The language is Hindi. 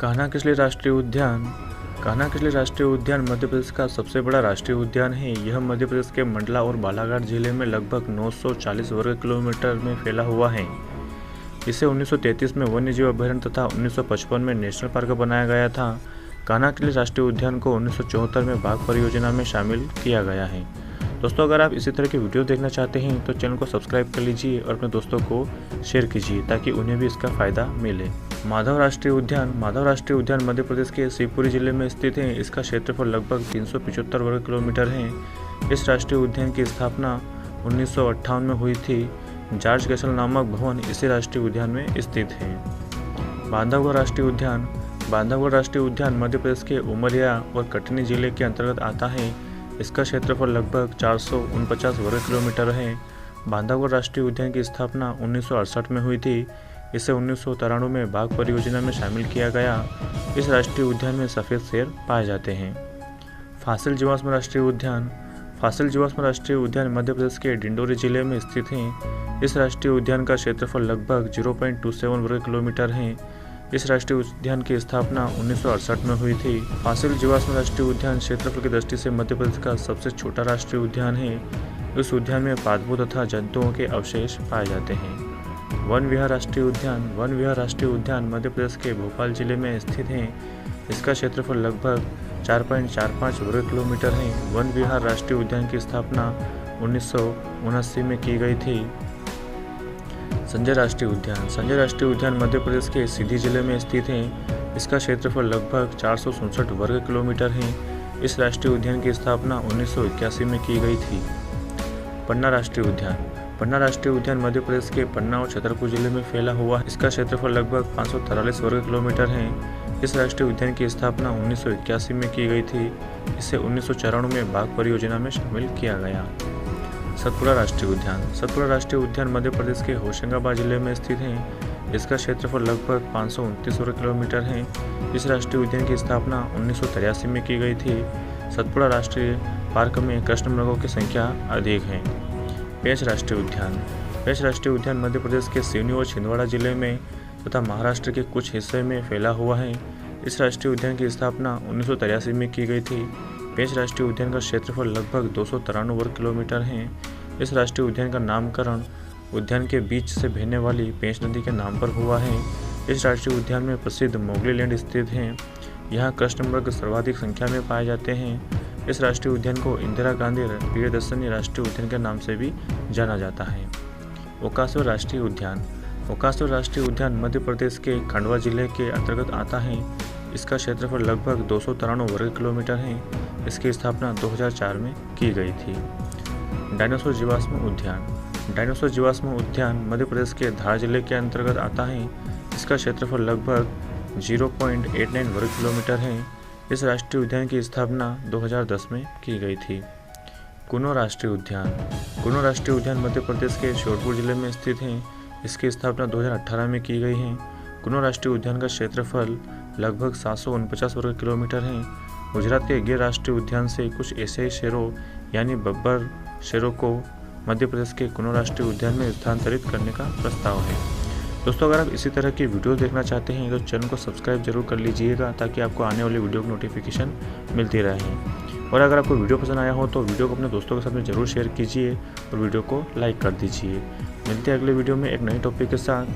कान्हा-किसली राष्ट्रीय उद्यान। कान्हा-किसली राष्ट्रीय उद्यान मध्य प्रदेश का सबसे बड़ा राष्ट्रीय उद्यान है। यह मध्य प्रदेश के मंडला और बालाघाट जिले में लगभग 940 वर्ग किलोमीटर में फैला हुआ है। इसे 1933 में वन्यजीव अभयारण्य तथा 1955 में नेशनल पार्क बनाया गया था। कान्हा-किसली राष्ट्रीय उद्यान को 1974 में बाघ परियोजना में शामिल किया गया है। दोस्तों, अगर आप इसी तरह की वीडियो देखना चाहते हैं तो चैनल को सब्सक्राइब कर लीजिए और अपने दोस्तों को शेयर कीजिए ताकि उन्हें भी इसका फ़ायदा मिले। माधव राष्ट्रीय उद्यान। माधव राष्ट्रीय उद्यान मध्य प्रदेश के शिवपुरी जिले में स्थित है। इसका क्षेत्रफल लगभग 375 वर्ग किलोमीटर है। इस राष्ट्रीय उद्यान की स्थापना 1958 में हुई थी। जॉर्ज गैसल नामक भवन इसी राष्ट्रीय उद्यान में स्थित है। बांधवगढ़ राष्ट्रीय उद्यान। बांधवगढ़ राष्ट्रीय उद्यान मध्य प्रदेश के उमरिया और कटनी जिले के अंतर्गत आता है। इसका क्षेत्रफल लगभग 449 वर्ग किलोमीटर है। बांधवगढ़ राष्ट्रीय उद्यान की स्थापना 1968 में हुई थी। इसे 1993 में बाघ परियोजना में शामिल किया गया। इस राष्ट्रीय उद्यान में सफ़ेद शेर पाए जाते हैं। फासिल जीवाश्म राष्ट्रीय उद्यान। फासिल जीवाश्म राष्ट्रीय उद्यान मध्य प्रदेश के डिंडोरी जिले में स्थित है। इस राष्ट्रीय उद्यान का क्षेत्रफल लगभग 0.27 वर्ग किलोमीटर है। इस राष्ट्रीय उद्यान की स्थापना 1968 में हुई थी। फासिल जीवाश्म राष्ट्रीय उद्यान क्षेत्रफल की दृष्टि से मध्य प्रदेश का सबसे छोटा राष्ट्रीय उद्यान है। इस उद्यान में पादपों तथा जंतुओं के अवशेष पाए जाते हैं। वन विहार राष्ट्रीय उद्यान। वन विहार राष्ट्रीय उद्यान मध्य प्रदेश के भोपाल जिले में स्थित है। इसका क्षेत्रफल लगभग 4.45 वर्ग किलोमीटर है। वन विहार राष्ट्रीय उद्यान की स्थापना 1979 में की गई थी। संजय राष्ट्रीय उद्यान। संजय राष्ट्रीय उद्यान मध्य प्रदेश के सीधी जिले में स्थित है। इसका क्षेत्रफल लगभग 467 वर्ग किलोमीटर है। इस राष्ट्रीय उद्यान की स्थापना 1981 में की गई थी। पन्ना राष्ट्रीय उद्यान। पन्ना राष्ट्रीय उद्यान मध्य प्रदेश के पन्ना और छतरपुर जिले में फैला हुआ है। इसका क्षेत्रफल लगभग 543 वर्ग किलोमीटर है। इस राष्ट्रीय उद्यान की स्थापना 1981 में की गई थी। इसे 1994 में बाघ परियोजना में शामिल किया गया। सतपुड़ा राष्ट्रीय उद्यान। सतपुड़ा राष्ट्रीय उद्यान मध्य प्रदेश के होशंगाबाद जिले में स्थित है। इसका क्षेत्रफल लगभग 529 वर्ग किलोमीटर है। इस राष्ट्रीय उद्यान की स्थापना 1983 में की गई थी। सतपुड़ा राष्ट्रीय पार्क में कृष्णमृगों की संख्या अधिक है। पेंच राष्ट्रीय उद्यान। पेंच राष्ट्रीय उद्यान मध्य प्रदेश के सिवनी और छिंदवाड़ा जिले में तथा महाराष्ट्र के कुछ हिस्से में फैला हुआ है। इस राष्ट्रीय उद्यान की स्थापना 1983 में की गई थी। पेंच राष्ट्रीय उद्यान का क्षेत्रफल लगभग 293 वर्ग किलोमीटर है। इस राष्ट्रीय उद्यान का नामकरण उद्यान के बीच से बहने वाली पेंच नदी के नाम पर हुआ है। इस राष्ट्रीय उद्यान में प्रसिद्ध मोगली लैंड स्थित है। यहाँ कृष्णमृग सर्वाधिक संख्या में पाए जाते हैं। इस राष्ट्रीय उद्यान को इंदिरा गांधी प्रियदर्शनी राष्ट्रीय उद्यान के नाम से भी जाना जाता है। ओकाश्वर राष्ट्रीय उद्यान। ओकाश्वर राष्ट्रीय उद्यान मध्य प्रदेश के खंडवा जिले के अंतर्गत आता है। इसका क्षेत्रफल लगभग 293 वर्ग किलोमीटर है। इसकी स्थापना 2004 में की गई थी। डायनासोर जीवाश्म उद्यान। डायनासोर जीवाश्म उद्यान मध्य प्रदेश के धार जिले के अंतर्गत आता है। इसका क्षेत्रफल लगभग 0.89 वर्ग किलोमीटर है। इस राष्ट्रीय उद्यान की स्थापना 2010 में की गई थी। कुनो राष्ट्रीय उद्यान। कुनो राष्ट्रीय उद्यान मध्य प्रदेश के श्योपुर जिले में स्थित है। इसकी स्थापना 2018 में की गई है। कुनो राष्ट्रीय उद्यान का क्षेत्रफल लगभग 749 वर्ग किलोमीटर है। गुजरात के गिर राष्ट्रीय उद्यान से कुछ एशियाई शेरों यानी बब्बर शेरों को मध्य प्रदेश के कुनो राष्ट्रीय उद्यान में स्थानांतरित करने का प्रस्ताव है। दोस्तों, अगर आप इसी तरह की वीडियोस देखना चाहते हैं तो चैनल को सब्सक्राइब जरूर कर लीजिएगा ताकि आपको आने वाली वीडियो की नोटिफिकेशन मिलती रहे। और अगर आपको वीडियो पसंद आया हो तो वीडियो को अपने दोस्तों के साथ में ज़रूर शेयर कीजिए और वीडियो को लाइक कर दीजिए। मिलते हैं अगले वीडियो में एक नए टॉपिक के साथ।